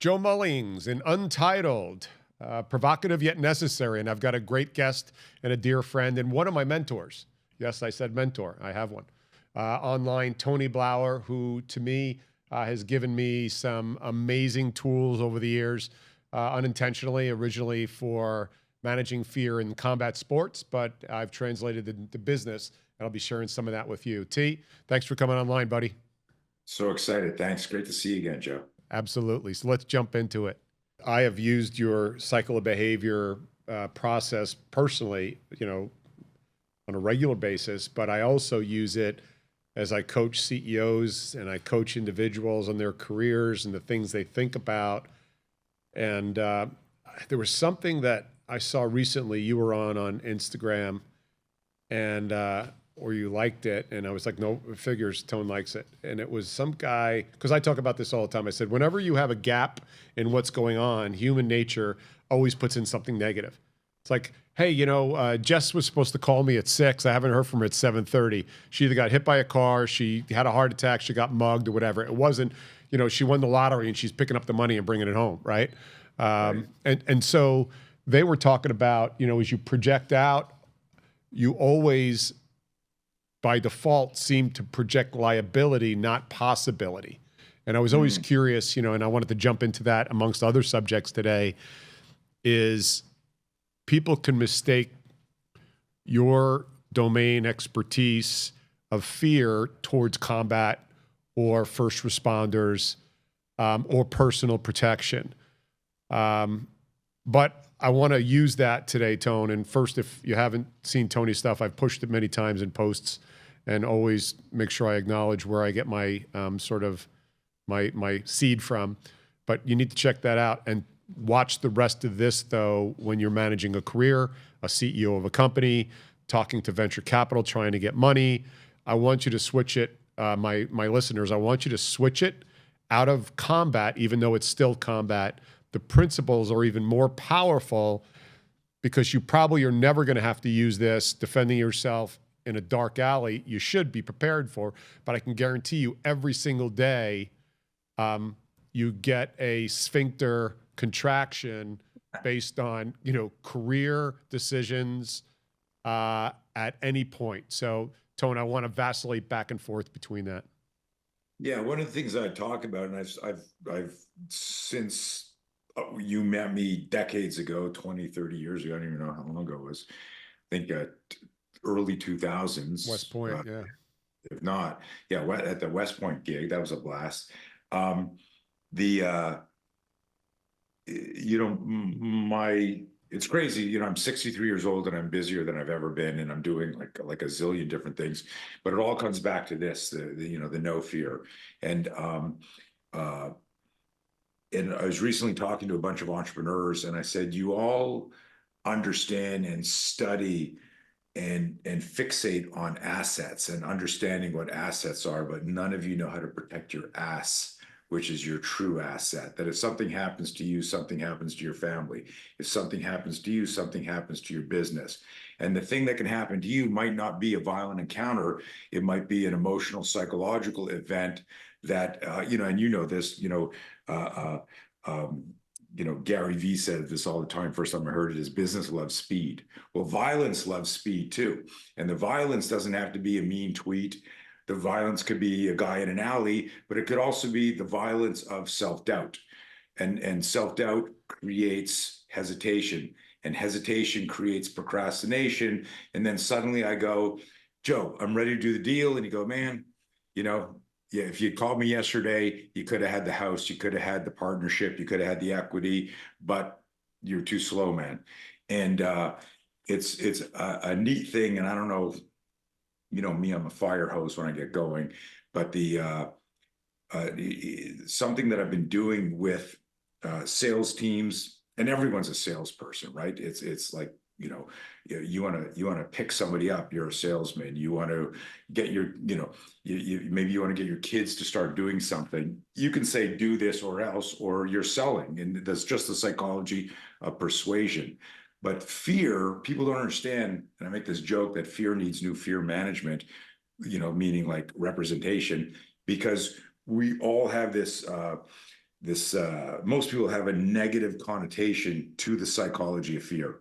Joe Mullings in Untitled, provocative yet necessary. And I've got a great guest and a dear friend and one of my mentors. Yes, I said mentor. I have one. Online, Tony Blauer, who to me has given me some amazing tools over the years, unintentionally, originally for managing fear in combat sports, but I've translated it into business, and I'll be sharing some of that with you. T, thanks for coming online, buddy. So excited. Thanks. Great to see you again, Joe. Absolutely. So let's jump into it. I have used your cycle of behavior process personally, on a regular basis, but I also use it as I coach CEOs and I coach individuals on their careers and the things they think about. And there was something that I saw recently. You were on Instagram, and or you liked it, and I was like, no, figures, Tone likes it. And it was some guy, because I talk about this all the time. I said, whenever you have a gap in what's going on, human nature always puts in something negative. It's like, hey, Jess was supposed to call me at 6. I haven't heard from her at 7:30. She either got hit by a car, she had a heart attack, she got mugged or whatever. It wasn't, she won the lottery and she's picking up the money and bringing it home, right? Right. And so they were talking about, as you project out, you always by default seem to project liability, not possibility. And I was always curious, and I wanted to jump into that amongst other subjects today, is people can mistake your domain expertise of fear towards combat or first responders or personal protection. But I want to use that today, Tone. And first, if you haven't seen Tony's stuff, I've pushed it many times in posts and always make sure I acknowledge where I get my my seed from. But you need to check that out and watch the rest of this, though, when you're managing a career, a CEO of a company, talking to venture capital, trying to get money. I want you to switch it, my listeners, I want you to switch it out of combat, even though it's still combat. The principles are even more powerful because you probably are never going to have to use this defending yourself in a dark alley. You should be prepared for, but I can guarantee you every single day you get a sphincter contraction based on, career decisions at any point. So, Tone, I want to vacillate back and forth between that. Yeah, one of the things I talk about, and I've since you met me decades ago, 20, 30 years ago, I don't even know how long ago it was. I think early 2000s. West Point, yeah. If not, yeah, at the West Point gig, that was a blast. The it's crazy, I'm 63 years old and I'm busier than I've ever been, and I'm doing like a zillion different things, but it all comes back to this, the no fear. And I was recently talking to a bunch of entrepreneurs, and I said, you all understand and study and fixate on assets and understanding what assets are, but none of you know how to protect your ass, which is your true asset. That if something happens to you, something happens to your family. If something happens to you, something happens to your business. And the thing that can happen to you might not be a violent encounter. It might be an emotional, psychological event that, and this, Gary Vee said this all the time. First time I heard it is business loves speed. Well, violence loves speed too. And the violence doesn't have to be a mean tweet. The violence could be a guy in an alley, but it could also be the violence of self-doubt. And self-doubt creates hesitation, and hesitation creates procrastination. And then suddenly I go, Joe, I'm ready to do the deal. And you go, man, yeah, if you called me yesterday, you could have had the house, you could have had the partnership, you could have had the equity, but you're too slow, man. And it's a neat thing. And I don't know, me, I'm a fire hose when I get going, but something that I've been doing with sales teams, and everyone's a salesperson, right? It's like, you want to pick somebody up. You're a salesman. You want to get maybe you want to get your kids to start doing something. You can say, do this or else, or you're selling. And that's just the psychology of persuasion. But fear, people don't understand. And I make this joke that fear needs new fear management, meaning like representation, because we all have this most people have a negative connotation to the psychology of fear.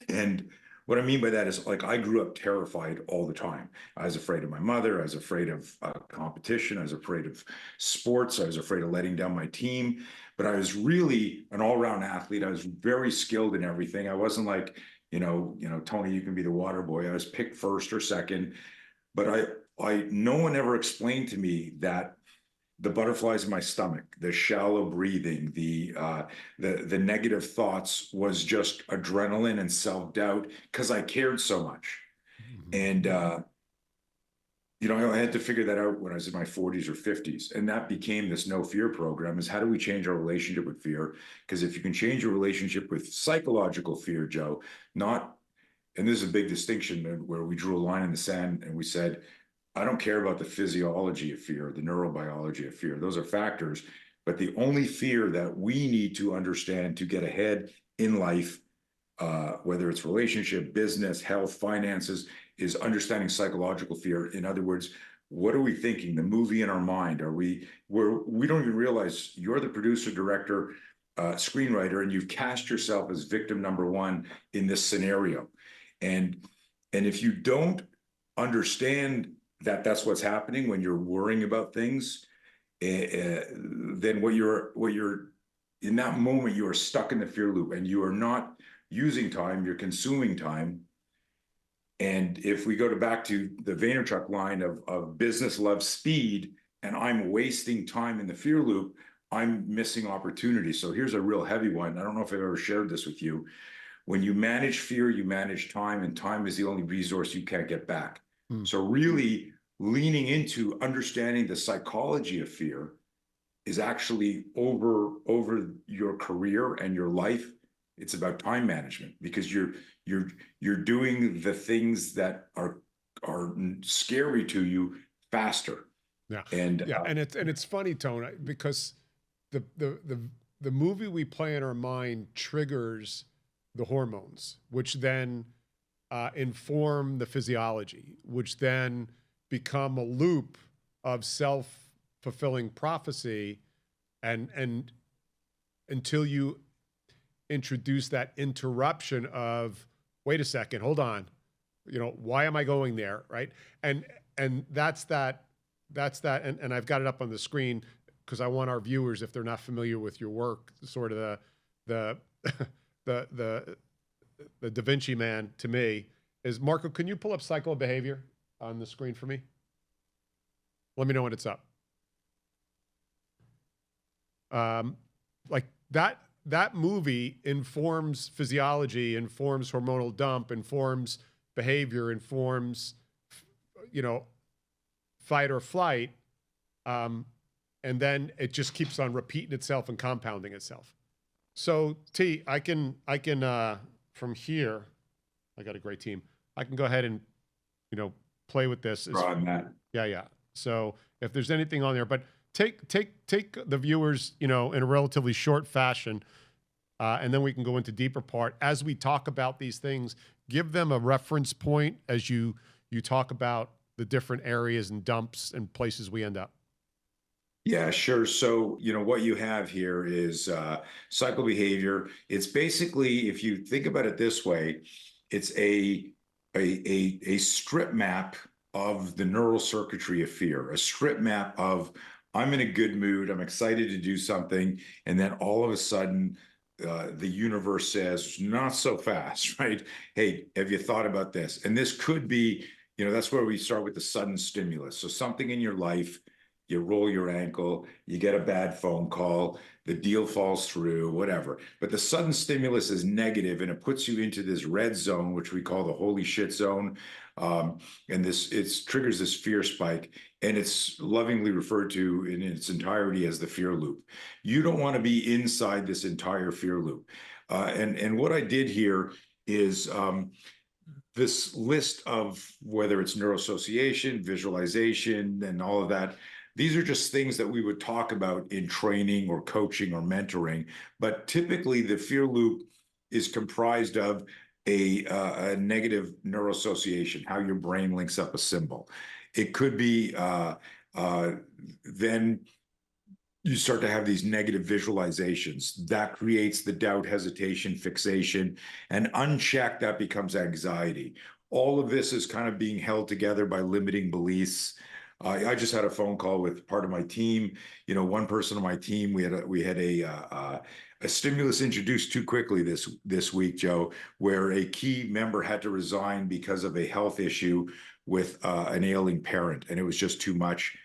And what I mean by that is, like, I grew up terrified all the time. I was afraid of my mother. I was afraid of competition. I was afraid of sports. I was afraid of letting down my team. But I was really an all-round athlete. I was very skilled in everything. I wasn't like, Tony, you can be the water boy. I was picked first or second. But no one ever explained to me that the butterflies in my stomach, the shallow breathing, the negative thoughts was just adrenaline and self-doubt because I cared so much. And I had to figure that out when I was in my 40s or 50s. And that became this no fear program, is how do we change our relationship with fear? Because if you can change your relationship with psychological fear, Joe, not, and this is a big distinction where we drew a line in the sand and we said, I don't care about the physiology of fear, the neurobiology of fear. Those are factors. But the only fear that we need to understand to get ahead in life, whether it's relationship, business, health, finances, is understanding psychological fear. In other words, what are we thinking? The movie in our mind? We don't even realize you're the producer, director, screenwriter, and you've cast yourself as victim number one in this scenario. And if you don't understand that that's what's happening when you're worrying about things, then what you're in that moment, you are stuck in the fear loop and you are not using time, you're consuming time. And if we go back to the Vaynerchuk line of business loves speed, and I'm wasting time in the fear loop, I'm missing opportunity. So here's a real heavy one. I don't know if I've ever shared this with you. When you manage fear, you manage time, and time is the only resource you can't get back. So really leaning into understanding the psychology of fear is actually over your career and your life. It's about time management, because you're doing the things that are scary to you faster. Yeah. And it's funny, Tone, because the movie we play in our mind triggers the hormones, which then inform the physiology, which then become a loop of self-fulfilling prophecy, and until you introduce that interruption of, wait a second, hold on, why am I going there, right? And that's that, and I've got it up on the screen because I want our viewers, if they're not familiar with your work, sort of the Da Vinci Man to me is, Marco, can you pull up cycle of behavior on the screen for me? Let me know when it's up. Like that movie informs physiology, informs hormonal dump, informs behavior, informs, fight or flight. And then it just keeps on repeating itself and compounding itself. So T, I can from here, I got a great team. I can go ahead and, play with this. Yeah. So if there's anything on there, but take the viewers, in a relatively short fashion, and then we can go into deeper part as we talk about these things. Give them a reference point as you talk about the different areas and dumps and places we end up. Yeah, sure. So, what you have here is cycle behavior. It's basically, if you think about it this way, it's a strip map of the neural circuitry of fear, a strip map of, I'm in a good mood, I'm excited to do something, and then all of a sudden, the universe says, not so fast, right? Hey, have you thought about this? And this could be, that's where we start with the sudden stimulus. So something in your life, you roll your ankle, you get a bad phone call, the deal falls through, whatever. But the sudden stimulus is negative, and it puts you into this red zone, which we call the holy shit zone. And it triggers this fear spike, and it's lovingly referred to in its entirety as the fear loop. You don't want to be inside this entire fear loop. And what I did here is this list of, whether it's neuroassociation, visualization, and all of that. These are just things that we would talk about in training or coaching or mentoring. But typically the fear loop is comprised of a negative neuroassociation, how your brain links up a symbol. It could be then you start to have these negative visualizations. That creates the doubt, hesitation, fixation, and unchecked, that becomes anxiety. All of this is kind of being held together by limiting beliefs. I just had a phone call with part of my team. You know, one person on my team, we had a stimulus introduced too quickly this week, Joe, where a key member had to resign because of a health issue with an ailing parent, and it was just too much.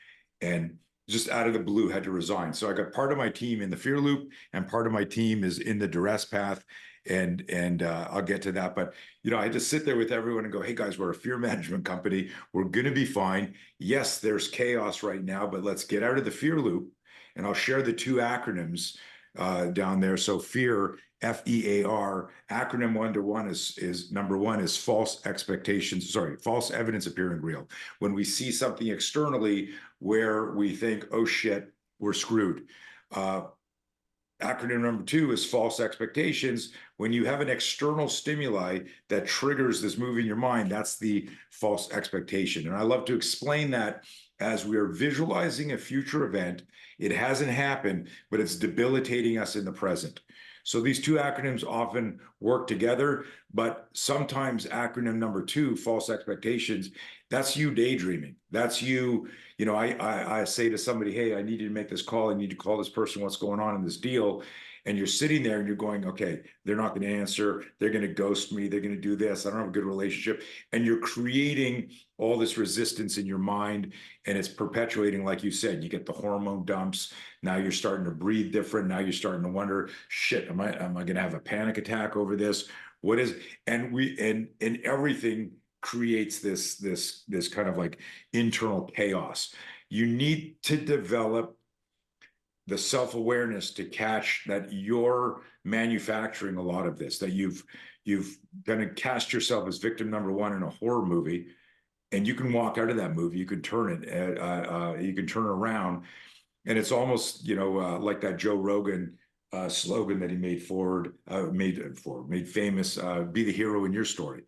And just out of the blue had to resign. So I got part of my team in the fear loop, and part of my team is in the duress path. And I'll get to that. But you know, I just sit there with everyone and go, "Hey guys, we're a fear management company. We're gonna be fine. Yes, there's chaos right now, but let's get out of the fear loop." And I'll share the two acronyms down there. So fear, FEAR, acronym 1 to 1 is number one is false expectations. Sorry, false evidence appearing real. When we see something externally where we think, oh shit, we're screwed. Acronym number 2 is false expectations. When you have an external stimuli that triggers this move in your mind, that's the false expectation. And I love to explain that as we are visualizing a future event. It hasn't happened, but it's debilitating us in the present. So these two acronyms often work together, but sometimes acronym number 2, false expectations, that's you daydreaming. That's you. You know, I say to somebody, hey, I need you to make this call. I need to call this person. What's going on in this deal? And you're sitting there and you're going, okay, they're not going to answer. They're going to ghost me. They're going to do this. I don't have a good relationship. And you're creating all this resistance in your mind, and it's perpetuating, like you said, you get the hormone dumps. Now you're starting to breathe different. Now you're starting to wonder, shit, am I going to have a panic attack over this? What is, and everything creates this kind of like internal chaos. You need to develop the self-awareness to catch that you're manufacturing a lot of this, that you've kind of cast yourself as victim number 1 in a horror movie, and you can walk out of that movie. You can turn it, you can turn it around, and it's almost, you know, like that Joe Rogan slogan that he made famous, be the hero in your story.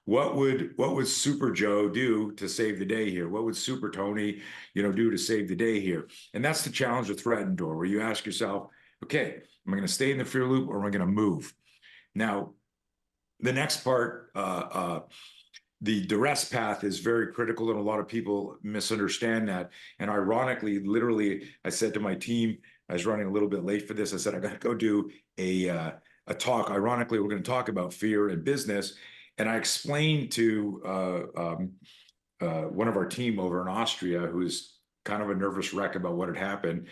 What would Super Joe do to save the day here? What would Super Tony, you know, do to save the day here? And that's the challenge with Threat and Door, where you ask yourself, okay, am I going to stay in the fear loop, or am I going to move? Now, the next part, the duress path, is very critical, and a lot of people misunderstand that. And ironically, literally, I said to my team, I was running a little bit late for this. I said, I got to go do a talk. Ironically, we're going to talk about fear and business. And I explained to one of our team over in Austria, who's kind of a nervous wreck about what had happened.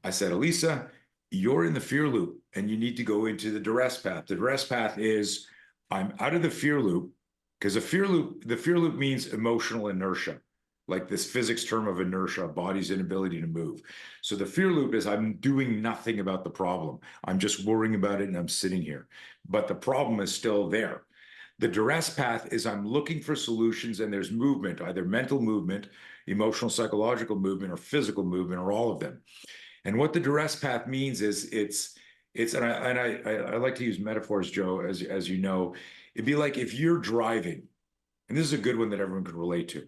I said, Elisa, you're in the fear loop, and you need to go into the duress path. The duress path is, I'm out of the fear loop, because the fear loop means emotional inertia, like this physics term of inertia, body's inability to move. So the fear loop is, I'm doing nothing about the problem. I'm just worrying about it, and I'm sitting here. But the problem is still there. The duress path is, I'm looking for solutions, and there's movement, either mental movement, emotional, psychological movement, or physical movement, or all of them. And what the duress path means is and I like to use metaphors, Joe, as you know. It'd be like if you're driving, and this is a good one that everyone can relate to.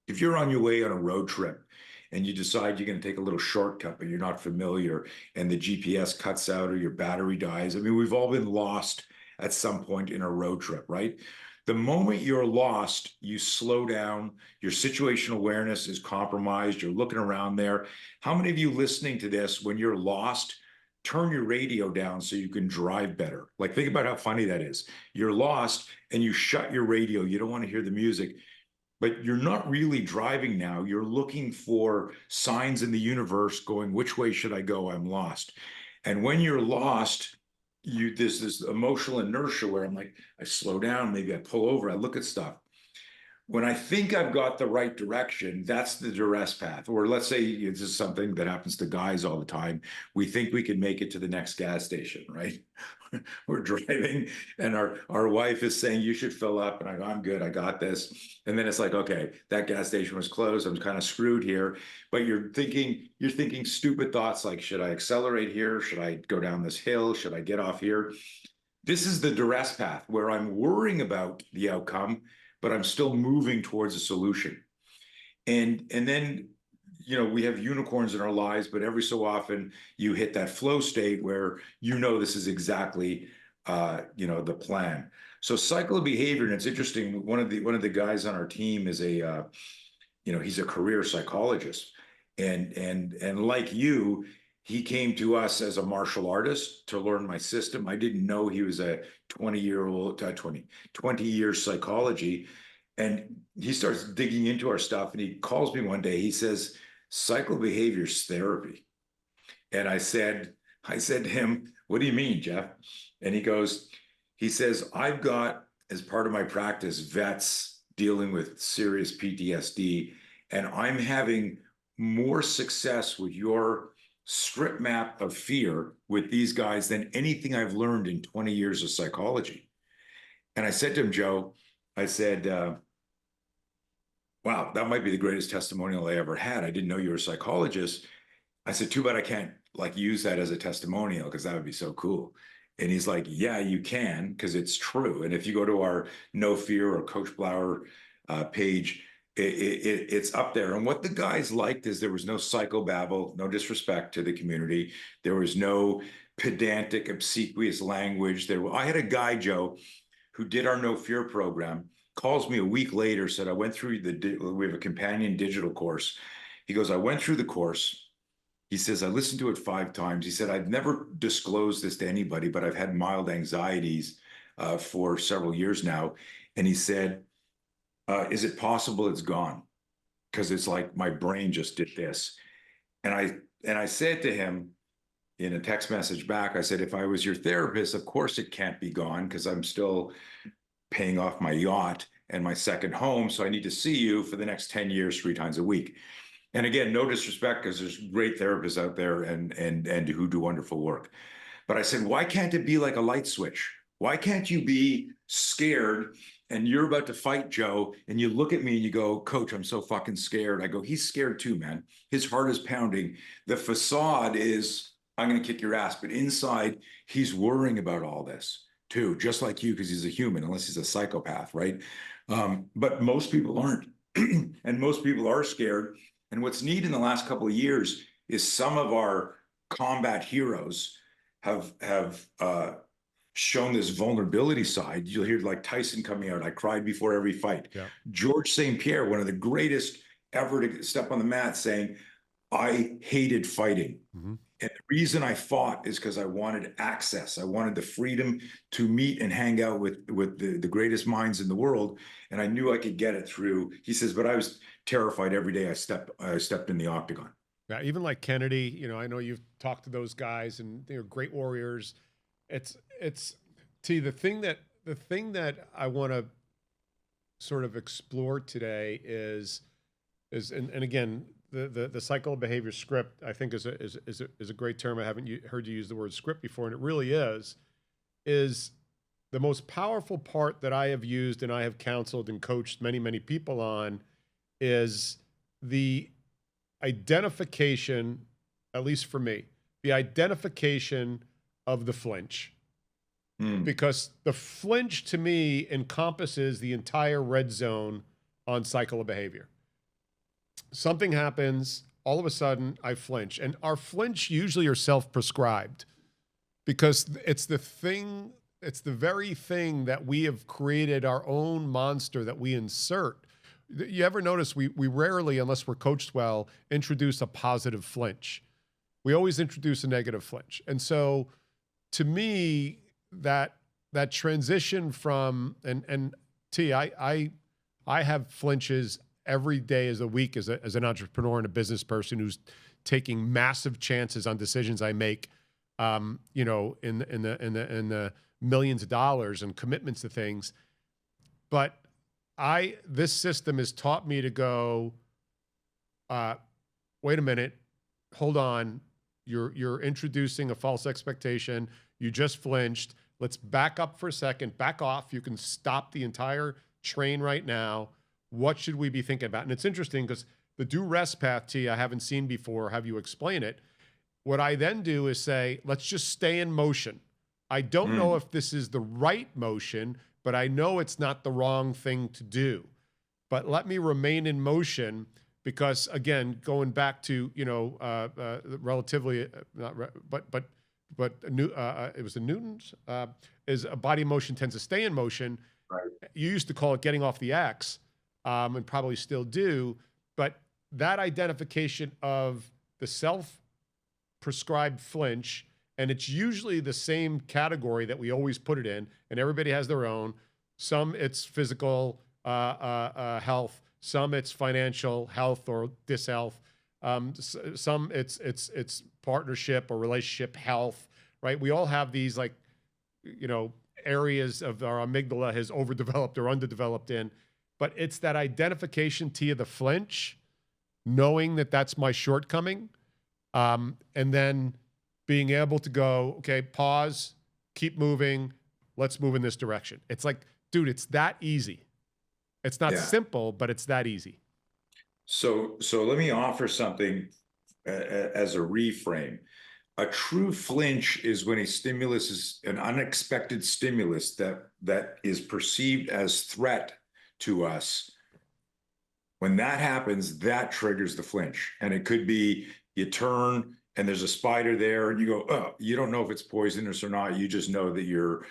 If you're on your way on a road trip and you decide you're going to take a little shortcut, but you're not familiar, and the GPS cuts out or your battery dies. I mean, we've all been lost at some point in a road trip, right? The moment you're lost, you slow down, your situational awareness is compromised, you're looking around there. How many of you listening to this, when you're lost, turn your radio down so you can drive better? Like, think about how funny that is. You're lost and you shut your radio, you don't want to hear the music, but you're not really driving now. You're looking for signs in the universe going, which way should I go? I'm lost. And when you're lost, there's this emotional inertia where I'm like, I slow down, maybe I pull over, I look at stuff. When I think I've got the right direction, that's the duress path. Or let's say this is something that happens to guys all the time. We think we can make it to the next gas station, right? We're driving and our wife is saying, you should fill up. And I go, I'm good, I got this. And then it's like, okay, that gas station was closed. I'm kind of screwed here. But you're thinking stupid thoughts like, should I accelerate here? Should I go down this hill? Should I get off here? This is the duress path, where I'm worrying about the outcome, but I'm still moving towards a solution. And then we have unicorns in our lives, but every so often you hit that flow state where this is exactly the plan. So cycle of behavior, and it's interesting. One of the guys on our team is he's a career psychologist, and like you, he came to us as a martial artist to learn my system. I didn't know he was a 20 years psychology. And he starts digging into our stuff, and he calls me one day. He says, cycle behavior's therapy. And I said to him, what do you mean, Jeff? And he says, I've got, as part of my practice, vets dealing with serious PTSD, and I'm having more success with your strip map of fear with these guys than anything I've learned in 20 years of psychology. And I said to him, Joe, I said, wow, that might be the greatest testimonial I ever had. I didn't know you were a psychologist. I said, too bad I can't use that as a testimonial, because that would be so cool. And he's like, yeah, you can, because it's true. And if you go to our No Fear or Coach Blauer page, it's up there. And what the guys liked is there was no psychobabble, no disrespect to the community. There was no pedantic, obsequious language. I had a guy, Joe, who did our No Fear program, calls me a week later, said, I went through we have a companion digital course. He goes, I went through the course. He says, I listened to it 5 times. He said, I've never disclosed this to anybody, but I've had mild anxieties for several years now. And he said, is it possible it's gone? Because it's like my brain just did this. And I said to him in a text message back, I said, if I was your therapist, of course it can't be gone, because I'm still paying off my yacht and my second home. So I need to see you for the next 10 years, 3 times a week. And again, no disrespect, because there's great therapists out there and who do wonderful work. But I said, why can't it be like a light switch? Why can't you be scared and you're about to fight Joe, and you look at me and you go, Coach, I'm so fucking scared. I go, he's scared too, man. His heart is pounding. The facade is, I'm going to kick your ass. But inside, he's worrying about all this too, just like you, because he's a human, unless he's a psychopath, right? But most people aren't. And most people are scared. And what's neat in the last couple of years is some of our combat heroes have shown this vulnerability side. You'll hear like Tyson coming out, I cried before every fight. Yeah. George St. Pierre, one of the greatest ever to step on the mat, saying, I hated fighting. Mm-hmm. And the reason I fought is because I wanted access. I wanted the freedom to meet and hang out with the greatest minds in the world. And I knew I could get it through. He says, but I was terrified every day I stepped in the octagon. Yeah, even like Kennedy, I know you've talked to those guys, and they're great warriors. It's the thing that I want to sort of explore today is and again, the cycle of behavior script, I think is a great term. I haven't heard you use the word script before, and it really is the most powerful part that I have used and I have counseled and coached many people on is the identification, at least for me, the identification of the flinch. Because the flinch to me encompasses the entire red zone on cycle of behavior. Something happens, all of a sudden I flinch. And our flinch usually are self-prescribed, because it's the very thing that we have created our own monster that we insert. You ever notice we rarely, unless we're coached well, introduce a positive flinch. We always introduce a negative flinch. And so to me, that transition from, and T, I have flinches every day as a week as an entrepreneur and a business person who's taking massive chances on decisions I make, in the millions of dollars and commitments to things. But this system has taught me to go, wait a minute, hold on. You're introducing a false expectation. You just flinched. Let's back up for a second, back off. You can stop the entire train right now. What should we be thinking about? And it's interesting because the do rest path, T, I haven't seen before. Have you explain it? What I then do is say, let's just stay in motion. I don't know if this is the right motion, but I know it's not the wrong thing to do. But let me remain in motion. because again, going back to, relatively, not re- but new, it was the Newtons, is a body motion tends to stay in motion. Right. You used to call it getting off the X, and probably still do, but that identification of the self-prescribed flinch, and it's usually the same category that we always put it in, and everybody has their own. Some it's physical health, some it's financial health or dishealth, some it's partnership or relationship health, right? We all have these, like, areas of our amygdala has overdeveloped or underdeveloped in, but it's that identification to the flinch, knowing that that's my shortcoming, and then being able to go, okay, pause, keep moving, let's move in this direction. It's like, dude, it's that easy. It's not simple, but it's that easy. So let me offer something as a reframe. A true flinch is when a stimulus is an unexpected stimulus that is perceived as threat to us. When that happens, that triggers the flinch. And it could be you turn and there's a spider there and you go, oh, you don't know if it's poisonous or not. You just know that you're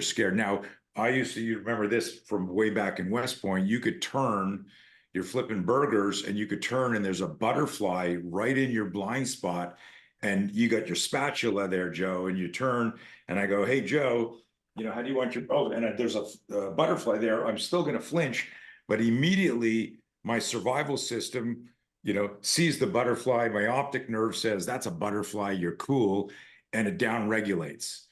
scared. Now, you remember this from way back in West Point, you could turn, you're flipping burgers and you could turn and there's a butterfly right in your blind spot. And you got your spatula there, Joe, and you turn and I go, hey, Joe, how do you want and there's a butterfly there. I'm still going to flinch, but immediately my survival system, sees the butterfly. My optic nerve says, that's a butterfly, you're cool. And it down regulates.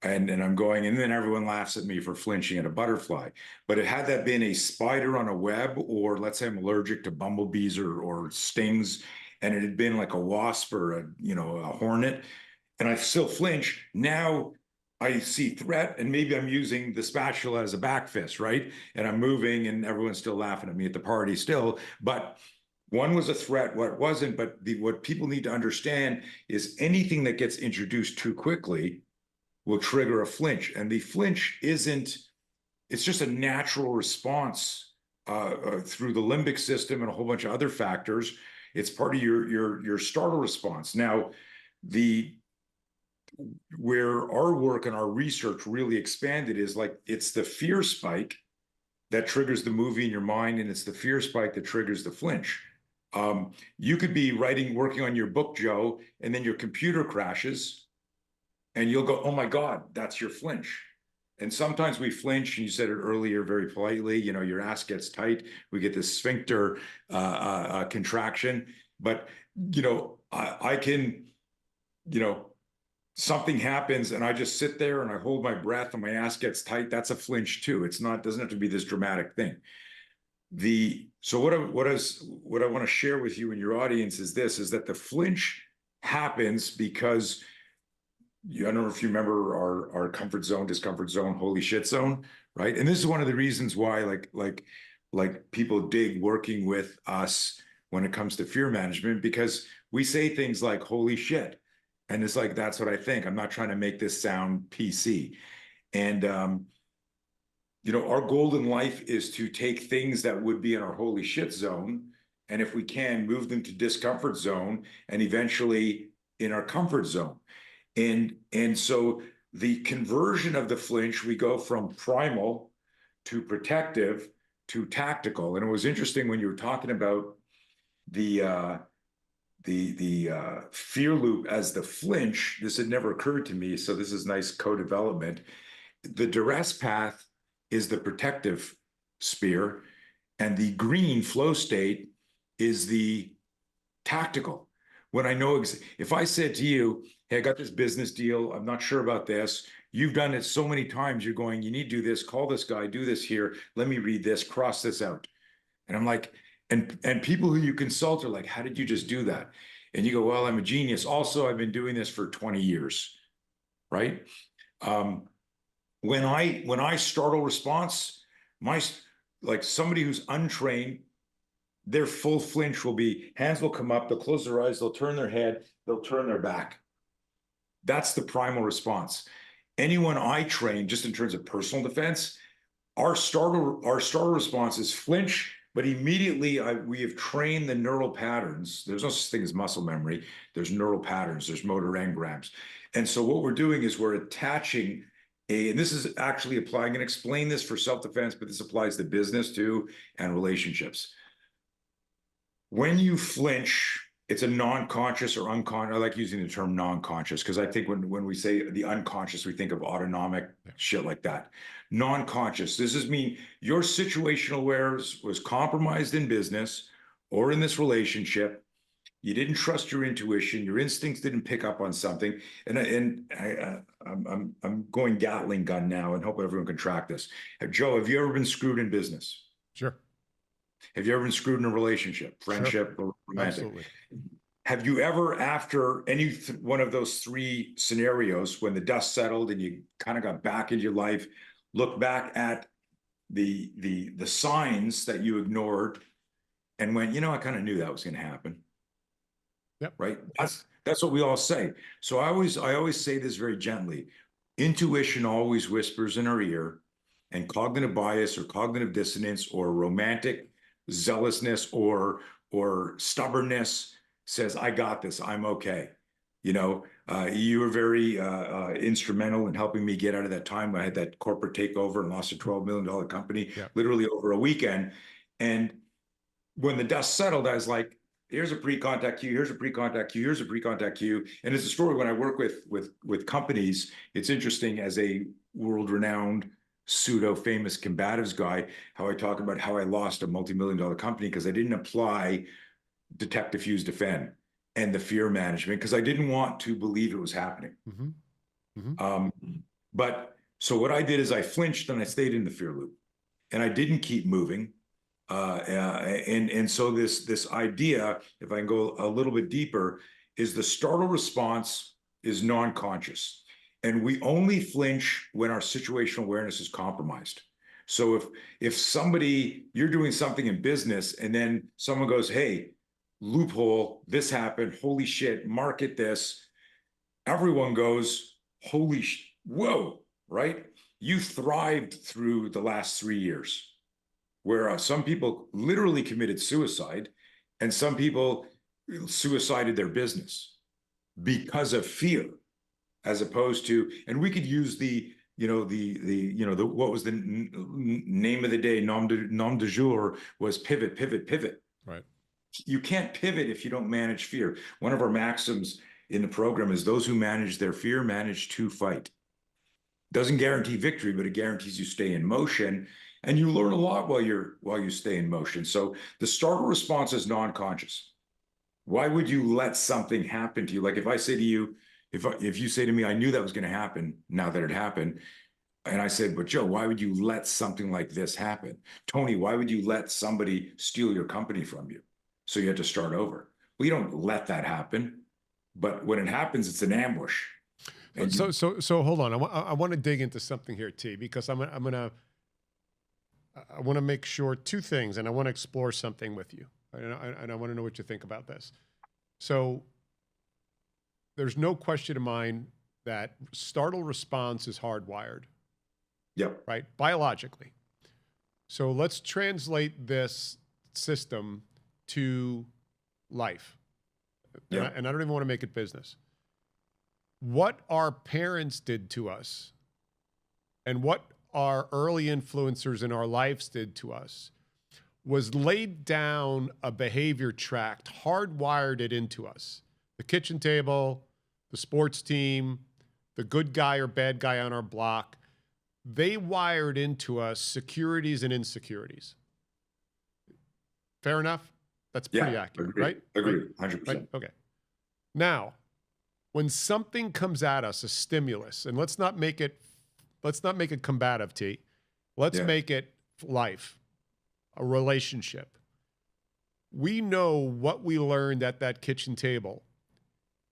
And I'm going, and then everyone laughs at me for flinching at a butterfly. But had that been a spider on a web, or let's say I'm allergic to bumblebees or stings, and it had been like a wasp or a hornet, and I still flinch, now I see threat, and maybe I'm using the spatula as a back fist, right? And I'm moving, and everyone's still laughing at me at the party still. But one was a threat, what wasn't. But what people need to understand is anything that gets introduced too quickly will trigger a flinch. And the flinch it's just a natural response through the limbic system and a whole bunch of other factors. It's part of your startle response. Now, where our work and our research really expanded is like, it's the fear spike that triggers the movie in your mind, and it's the fear spike that triggers the flinch. You could be working on your book, Joe, and then your computer crashes, and you'll go, oh my God, that's your flinch. And sometimes we flinch, and you said it earlier very politely, your ass gets tight. We get this sphincter contraction. But, I can, something happens and I just sit there and I hold my breath and my ass gets tight. That's a flinch too. Doesn't have to be this dramatic thing. So what I want to share with you and your audience is that the flinch happens because I don't know if you remember our comfort zone, discomfort zone, holy shit zone, right? And this is one of the reasons why like people dig working with us when it comes to fear management, because we say things like holy shit. And it's like, that's what I think. I'm not trying to make this sound PC. And our goal in life is to take things that would be in our holy shit zone, and if we can, move them to discomfort zone and eventually in our comfort zone. And so the conversion of the flinch, we go from primal to protective to tactical. And it was interesting when you were talking about the fear loop as the flinch. This had never occurred to me, so this is nice co-development. The duress path is the protective spear, and the green flow state is the tactical. When I know, if I said to you, hey, I got this business deal, I'm not sure about this. You've done it so many times, you're going, you need to do this, call this guy, do this here, let me read this, cross this out. And I'm like, and people who you consult are like, how did you just do that? And you go, well, I'm a genius. Also, I've been doing this for 20 years, right? When I startle response, like somebody who's untrained, their full flinch will be, hands will come up, they'll close their eyes, they'll turn their head, they'll turn their back. That's the primal response. Anyone I train, just in terms of personal defense, our startle response is flinch, But immediately we have trained the neural patterns. There's no such thing as muscle memory. There's neural patterns, there's motor engrams. And so what we're doing is we're attaching and this is actually applying, I'm going to explain this for self-defense, but this applies to business too and relationships. When you flinch, it's a non-conscious or unconscious. I like using the term non-conscious because I think when we say the unconscious, we think of autonomic shit like that. Non-conscious. This is mean your situational awareness was compromised in business or in this relationship. You didn't trust your intuition. Your instincts didn't pick up on something. I'm going Gatling gun now and hope everyone can track this. Joe, have you ever been screwed in business? Sure. Have you ever been screwed in a relationship, friendship, Sure. or romantic? Absolutely. Have you ever, after any one of those three scenarios, when the dust settled and you kind of got back into your life, look back at the signs that you ignored and went, I kind of knew that was going to happen. Yep. Right. That's what we all say. So I always say this very gently. Intuition always whispers in our ear, and cognitive bias or cognitive dissonance or romantic zealousness or stubbornness says, I got this, I'm okay. You were very instrumental in helping me get out of that time. I had that corporate takeover and lost a $12 million company literally over a weekend. And when the dust settled, I was like, here's a pre-contact queue, here's a pre-contact queue, here's a pre-contact queue. And it's a story when I work with companies, it's interesting as a world-renowned pseudo-famous combatives guy, how I talk about how I lost a multi-million-dollar company because I didn't apply detect, diffuse, defend and the fear management because I didn't want to believe it was happening. But so what I did is I flinched and I stayed in the fear loop and I didn't keep moving. And so this idea, if I can go a little bit deeper, is the startle response is non-conscious. And we only flinch when our situational awareness is compromised. So if you're doing something in business and then someone goes, hey, loophole, this happened, holy shit, market this, everyone goes, whoa, right? You thrived through the last 3 years where some people literally committed suicide and some people suicided their business because of fear, as opposed to, and we could use what was the name of the day, nom de jour was pivot, pivot, pivot. Right. You can't pivot if you don't manage fear. One of our maxims in the program is those who manage their fear manage to fight. Doesn't guarantee victory, but it guarantees you stay in motion. And you learn a lot while you stay in motion. So the startle response is non-conscious. Why would you let something happen to you? Like if I say to you, if you say to me, I knew that was going to happen now that it happened. And I said, but Joe, why would you let something like this happen? Tony, why would you let somebody steal your company from you? So you had to start over. We don't let that happen. But when it happens, it's an ambush. And so hold on. I want to dig into something here, T, because I want to make sure two things, and I want to explore something with you, and I want to know what you think about this. So there's no question in mind that startle response is hardwired. Yep. Right? Biologically. So let's translate this system to life. Yep. And I don't even want to make it business. What our parents did to us and what our early influencers in our lives did to us was laid down a behavior tract, hardwired it into us. The kitchen table, the sports team, the good guy or bad guy on our block, they wired into us securities and insecurities. Fair enough? That's pretty accurate, agreed, right? Agreed, 100%. Right? Okay. Now, when something comes at us, a stimulus, and let's not make it combative, T. Let's make it life, a relationship. We know what we learned at that kitchen table,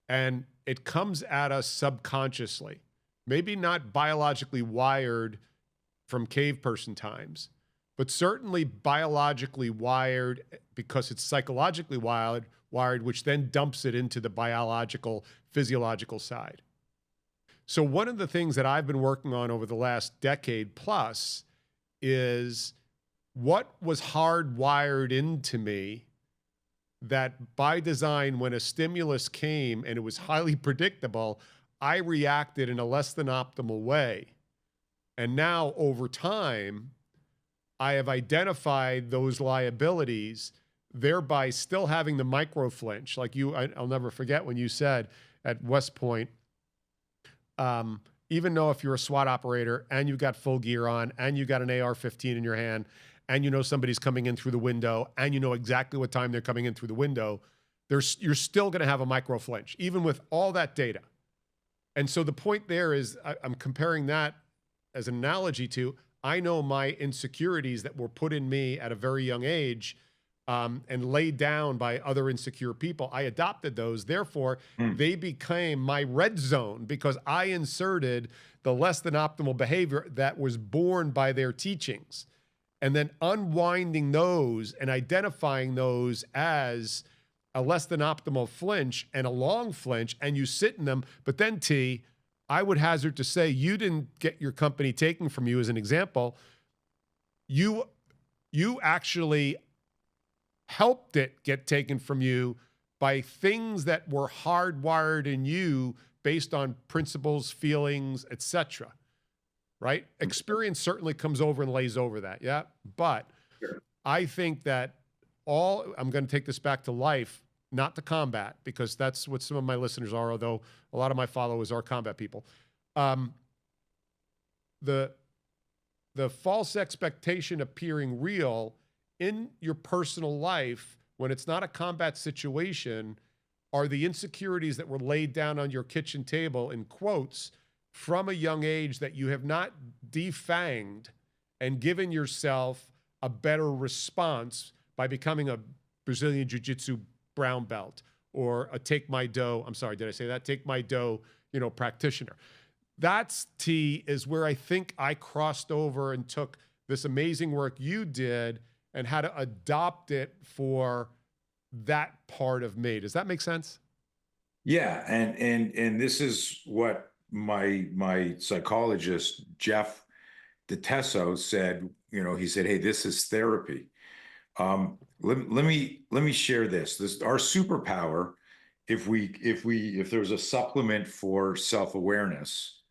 and it comes at us subconsciously. Maybe not biologically wired from cave person times, but certainly biologically wired because it's psychologically wired, which then dumps it into the biological, physiological side. So one of the things that I've been working on over the last decade plus is what was hardwired into me that by design, when a stimulus came and it was highly predictable, I reacted in a less than optimal way. And now over time, I have identified those liabilities, thereby still having the micro flinch. Like I'll never forget when you said at West Point, even though if you're a SWAT operator and you've got full gear on and you got an AR-15 in your hand and you know somebody's coming in through the window and you know exactly what time they're coming in through the window, you're still going to have a micro flinch, even with all that data. And so the point there is I'm comparing that as an analogy to, I know my insecurities that were put in me at a very young age and laid down by other insecure people. I adopted those. Therefore, they became my red zone because I inserted the less than optimal behavior that was born by their teachings. And then unwinding those and identifying those as a less than optimal flinch and a long flinch, and you sit in them. But then, T, I would hazard to say you didn't get your company taken from you as an example. You actually helped it get taken from you by things that were hardwired in you based on principles, feelings, etc. Right? Experience certainly comes over and lays over that. Yeah. But Sure. I think that I'm going to take this back to life, not to combat, because that's what some of my listeners are, although a lot of my followers are combat people. The false expectation appearing real in your personal life when it's not a combat situation are the insecurities that were laid down on your kitchen table, in quotes, from a young age that you have not defanged and given yourself a better response by becoming a Brazilian Jiu-Jitsu brown belt or a Take My Dough, I'm sorry, did I say that? Take My Dough, practitioner. That's is where I think I crossed over and took this amazing work you did and how to adopt it for that part of me. Does that make sense? Yeah, and this is what my psychologist Jeff DeTesso said. He said, "Hey, this is therapy." Let me share this. Our superpower, if there's a supplement for self-awareness,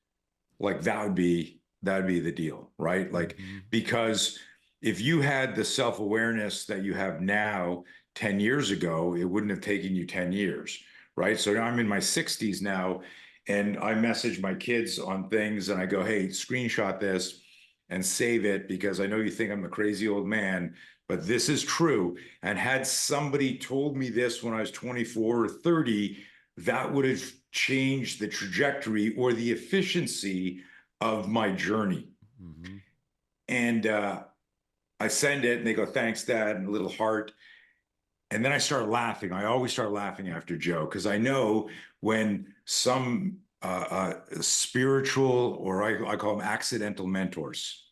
like that would be the deal, right? Like, because if you had the self-awareness that you have now 10 years ago, it wouldn't have taken you 10 years, right? So I'm in my 60s now, and I message my kids on things and I go, hey, screenshot this and save it because I know you think I'm a crazy old man, but this is true. And had somebody told me this when I was 24 or 30, that would have changed the trajectory or the efficiency of my journey. And I send it and they go, thanks, Dad, and a little heart. And then I start laughing. I always start laughing after Joe because I know when some spiritual, or I call them accidental mentors,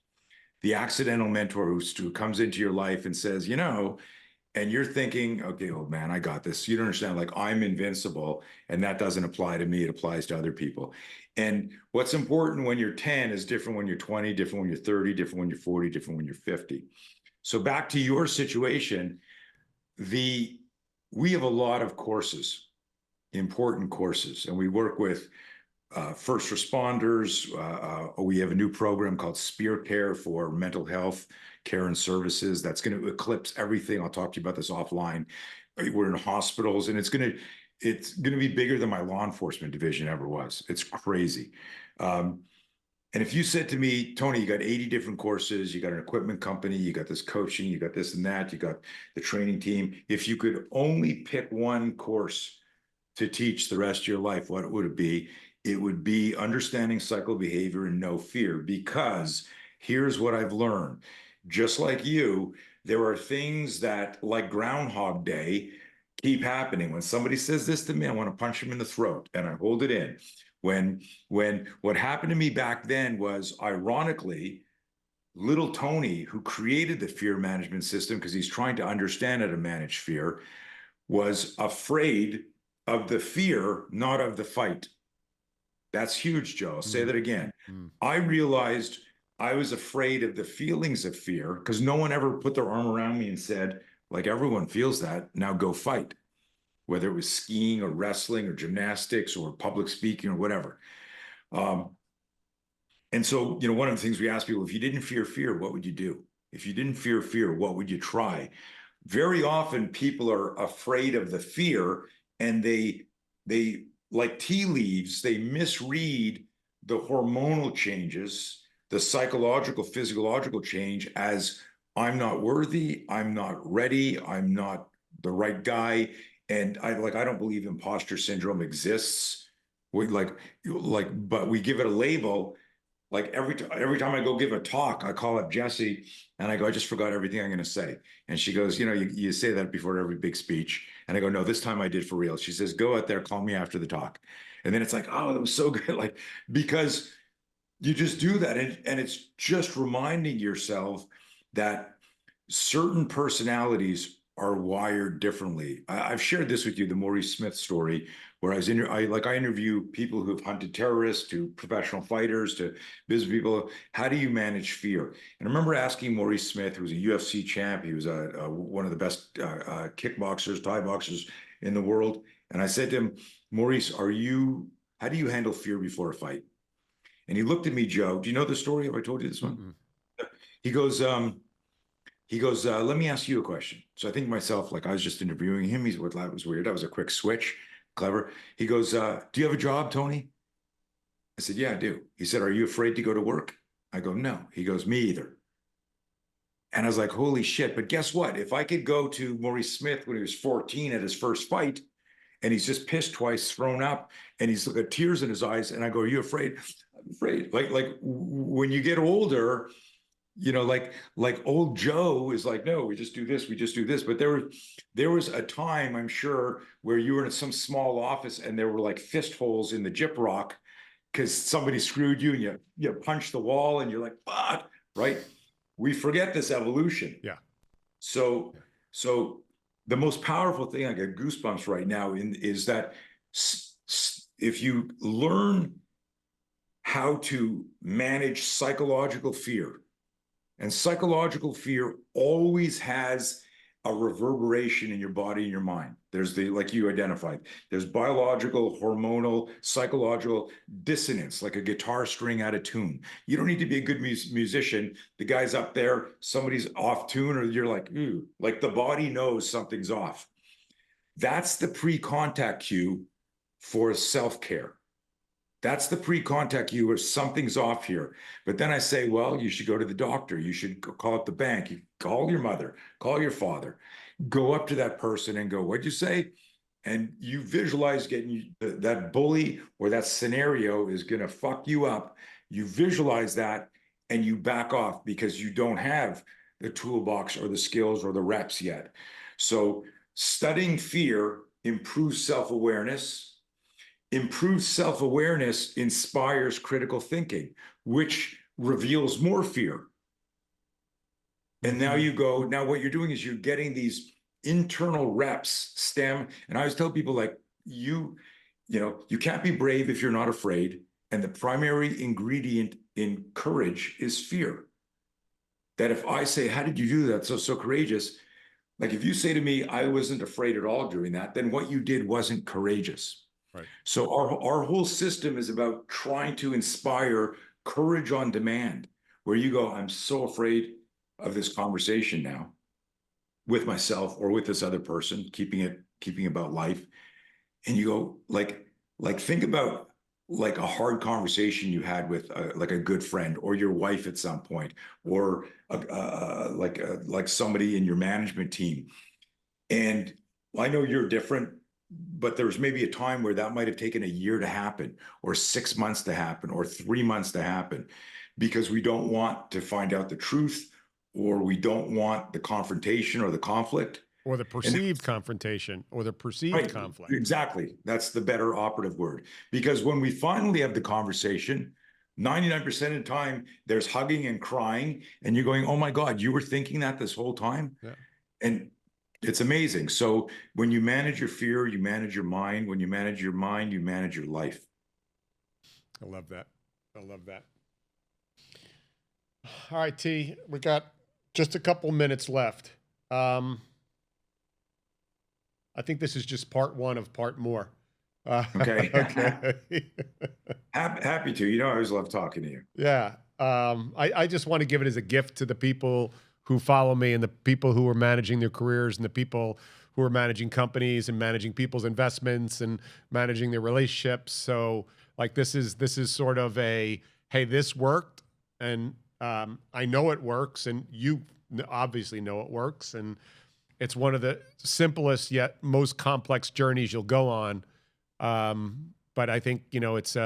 the accidental mentor who comes into your life and says, and you're thinking, okay, old man, I got this. You don't understand, like, I'm invincible, and that doesn't apply to me. It applies to other people. And what's important when you're 10 is different when you're 20, different when you're 30, different when you're 40, different when you're 50. So back to your situation, we have a lot of courses, important courses, and we work with first responders. We have a new program called Spear Care for mental health care and services. That's going to eclipse everything. I'll talk to you about this offline. We're in hospitals, and it's going to be bigger than my law enforcement division ever was. It's crazy. And if you said to me, Tony, you got 80 different courses, you got an equipment company, you got this coaching, you got this and that, you got the training team. If you could only pick one course to teach the rest of your life, what would it be? It would be understanding cycle behavior and no fear, because here's what I've learned. Just like you, there are things that, like Groundhog Day, keep happening. When somebody says this to me, I want to punch them in the throat, and I hold it in. When what happened to me back then was, ironically, little Tony, who created the fear management system because he's trying to understand how to manage fear, was afraid of the fear, not of the fight. That's huge, Joe. I'll say that again. I realized I was afraid of the feelings of fear because no one ever put their arm around me and said, like, everyone feels that, now go fight, whether it was skiing or wrestling or gymnastics or public speaking or whatever. Um, and so, one of the things we ask people, if you didn't fear fear, what would you do? If you didn't fear fear, what would you try? Very often people are afraid of the fear, and they like tea leaves, they misread the hormonal changes, the psychological, physiological change as I'm not worthy, I'm not ready, I'm not the right guy. And I don't believe imposter syndrome exists. We but we give it a label. Like every time I go give a talk, I call up Jesse and I go, I just forgot everything I'm going to say. And she goes, you say that before every big speech. And I go, no, this time I did for real. She says, go out there, call me after the talk. And then it's like, oh, that was so good. Like, because you just do that. And it's just reminding yourself that certain personalities are wired differently. I've shared this with you, the Maurice Smith story, where I interview people who've hunted terrorists, to professional fighters, to business people. How do you manage fear? And I remember asking Maurice Smith, who was a UFC champ. He was one of the best kickboxers, Thai boxers in the world. And I said to him, Maurice, how do you handle fear before a fight? And he looked at me, Joe. Do you know the story? Have I told you this one? Mm-mm. He goes, let me ask you a question. So I think to myself, like I was just interviewing him. That was weird. That was a quick switch. Clever. He goes, do you have a job, Tony? I said, yeah, I do. He said, are you afraid to go to work? I go, no. He goes, me either. And I was like, holy shit. But guess what? If I could go to Maurice Smith when he was 14 at his first fight, and he's just pissed twice, thrown up, and he's got tears in his eyes, and I go, are you afraid? I'm afraid. Like when you get older, like old Joe is like, no, we just do this, we just do this. But there was a time, I'm sure, where you were in some small office and there were like fist holes in the gyprock because somebody screwed you, and you punch the wall and you're like, fuck, right? We forget this evolution. Yeah. So Yeah. so the most powerful thing, I get goosebumps right now, is that if you learn how to manage psychological fear. And psychological fear always has a reverberation in your body and your mind. There's like you identified, there's biological, hormonal, psychological dissonance, like a guitar string out of tune. You don't need to be a good musician. The guy's up there, somebody's off tune, or you're like, ooh, like the body knows something's off. That's the pre-contact cue for self-care. That's the pre-contact cue where something's off here. But then I say, well, you should go to the doctor. You should call up the bank. You call your mother, call your father, go up to that person and go, what'd you say? And you visualize getting that bully or that scenario is going to fuck you up. You visualize that and you back off because you don't have the toolbox or the skills or the reps yet. So studying fear improves self-awareness. Improved self-awareness inspires critical thinking, which reveals more fear. And now what you're doing is you're getting these internal reps stem. And I always tell people, like, you can't be brave if you're not afraid. And the primary ingredient in courage is fear. That if I say, how did you do that? So courageous. Like if you say to me, I wasn't afraid at all doing that, then what you did wasn't courageous. Right. So our whole system is about trying to inspire courage on demand, where you go, I'm so afraid of this conversation now with myself or with this other person, keeping about life. And you go, like think about like a hard conversation you had with like a good friend or your wife at some point, or like somebody in your management team. And I know you're different, but there was maybe a time where that might have taken a year to happen, or 6 months to happen, or 3 months to happen, because we don't want to find out the truth, or we don't want the confrontation or the conflict. Or the perceived confrontation or the perceived Right, conflict. exactly. That's the better operative word. Because when we finally have the conversation, 99% of the time, there's hugging and crying, and you're going, oh my God, you were thinking that this whole time? Yeah. And it's amazing. So when you manage your fear, you manage your mind. When you manage your mind, you manage your life. I love that. I love that. All right, T, we got just a couple minutes left. Um, I think this is just part one of part more. Okay. Okay. Happy to. I always love talking to you. Yeah. I just want to give it as a gift to the people who follow me and the people who are managing their careers and the people who are managing companies and managing people's investments and managing their relationships. So like this is sort of a, hey, this worked and I know it works and you obviously know it works and it's one of the simplest yet most complex journeys you'll go on. But I think, it's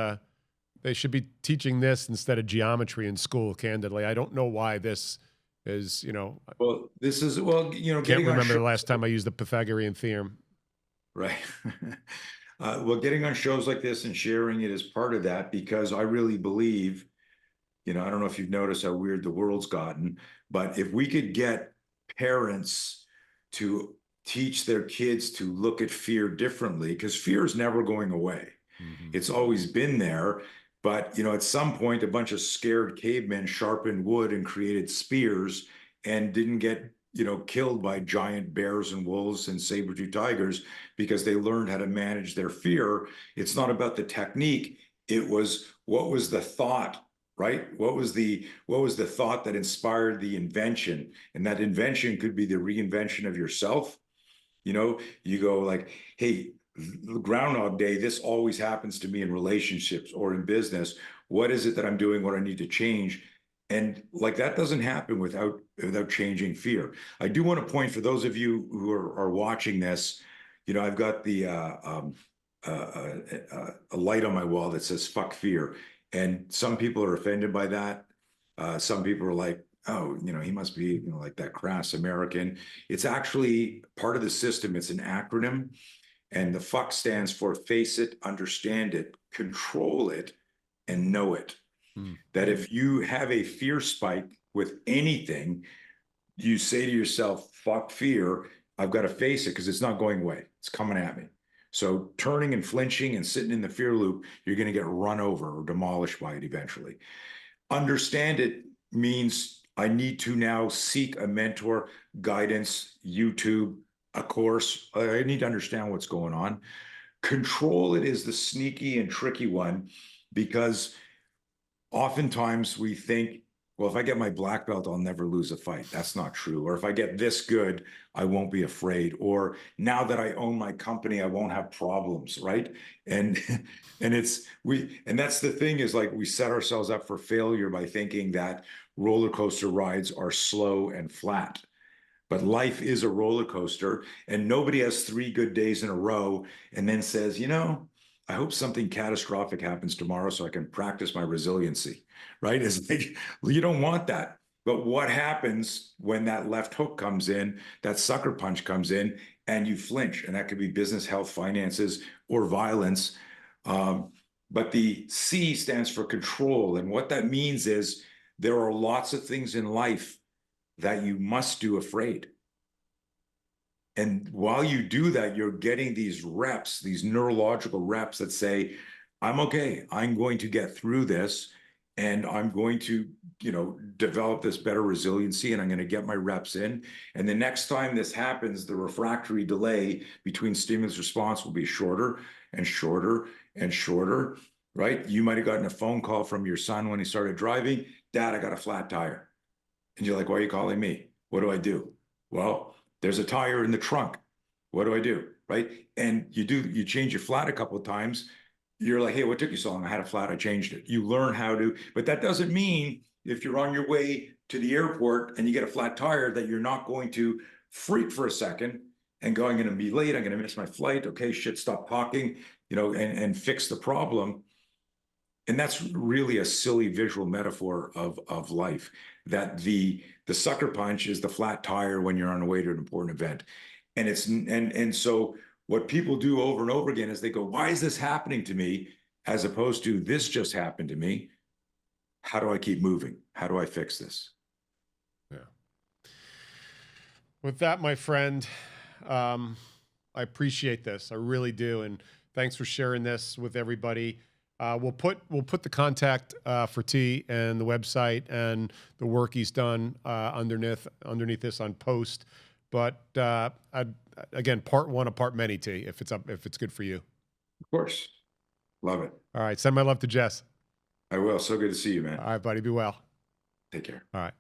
they should be teaching this instead of geometry in school, candidly. I don't know why this is, Well, this is, well, can't getting on remember the shows, last time I used the Pythagorean theorem. right? Well, getting on shows like this and sharing it is part of that because I really believe, I don't know if you've noticed how weird the world's gotten, but if we could get parents to teach their kids to look at fear differently, because fear is never going away. Mhm. It's always been there. But, at some point, a bunch of scared cavemen sharpened wood and created spears and didn't get, killed by giant bears and wolves and saber-tooth tigers because they learned how to manage their fear. It's not about the technique. It was what was the thought, right? What was the thought that inspired the invention? And that invention could be the reinvention of yourself. You go like, hey, Groundhog Day, this always happens to me in relationships or in business. What is it that I'm doing? What I need to change? And like that doesn't happen without changing fear. I do want to point for those of you who are watching this, I've got the a light on my wall that says "fuck fear," and some people are offended by that. Some people are like, "Oh, he must be, like that crass American." It's actually part of the system. It's an acronym, and the fuck stands for face it, understand it, control it, and know it. Mm. That if you have a fear spike with anything, you say to yourself, fuck fear, I've got to face it because it's not going away. It's coming at me. So turning and flinching and sitting in the fear loop, you're going to get run over or demolished by it eventually. Understand it means I need to now seek a mentor, guidance, YouTube, a course. I need to understand what's going on. Control it is the sneaky and tricky one because oftentimes we think, well, if I get my black belt, I'll never lose a fight. That's not true. Or if I get this good, I won't be afraid. Or now that I own my company, I won't have problems, right? And and that's the thing is like we set ourselves up for failure by thinking that roller coaster rides are slow and flat. But life is a roller coaster, and nobody has 3 good days in a row and then says, I hope something catastrophic happens tomorrow so I can practice my resiliency, right? It's like, you don't want that. But what happens when that left hook comes in, that sucker punch comes in, and you flinch? And that could be business, health, finances, or violence. But the C stands for control. And what that means is there are lots of things in life that you must do afraid. And while you do that, you're getting these reps, these neurological reps that say, I'm okay. I'm going to get through this and I'm going to, develop this better resiliency and I'm going to get my reps in. And the next time this happens, the refractory delay between stimulus response will be shorter and shorter and shorter, right? You might have gotten a phone call from your son when he started driving. Dad, I got a flat tire. And you're like, why are you calling me? What do I do? Well, there's a tire in the trunk. What do I do? Right. And you change your flat a couple of times. You're like, hey, what took you so long? I had a flat. I changed it. You learn how to, but that doesn't mean if you're on your way to the airport and you get a flat tire that you're not going to freak for a second and go, I'm going to be late. I'm going to miss my flight. Okay, shit, stop talking, and fix the problem. And that's really a silly visual metaphor of life, that the sucker punch is the flat tire when you're on the way to an important event. And so what people do over and over again is they go, why is this happening to me? As opposed to this just happened to me. How do I keep moving? How do I fix this? Yeah. With that, my friend, I appreciate this. I really do. And thanks for sharing this with everybody. We'll put the contact for T and the website and the work he's done underneath this on post. But again, part one of part many, T, if it's good for you. Of course. Love it. All right. Send my love to Jess. I will. So good to see you, man. All right, buddy. Be well. Take care. All right.